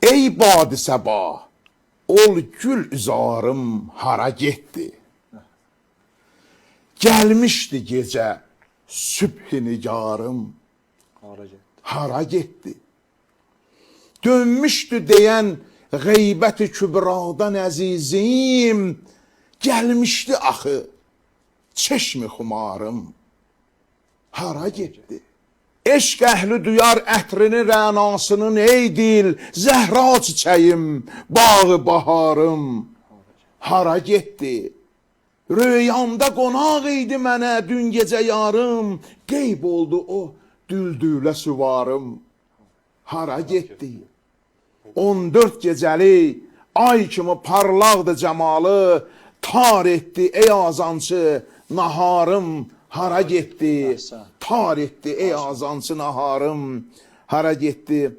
Ey badi səbah, ol gül üzarım hara getdi? Gəlmişdi gecə sübh-i nigarım hara getdi? Dönmüşdü deyən qeybət-i kübradan əzizim, gəlmişdi axı çeşmi xumarım hara getdi? Eşq əhli duyar ətrini rənasının, ey dil zəhra çiçəyim, bağı baharım hara getdi? Rüyamda qonaq idi mənə dün gecə yarım, qeyb oldu o düldülə süvarım hara getdi? 14 gecəli ay kimi parlaqdı cəmalı, tar etdi ey azancı naharım hara getdi? Tar etdi ey azancı naharım hara getdi?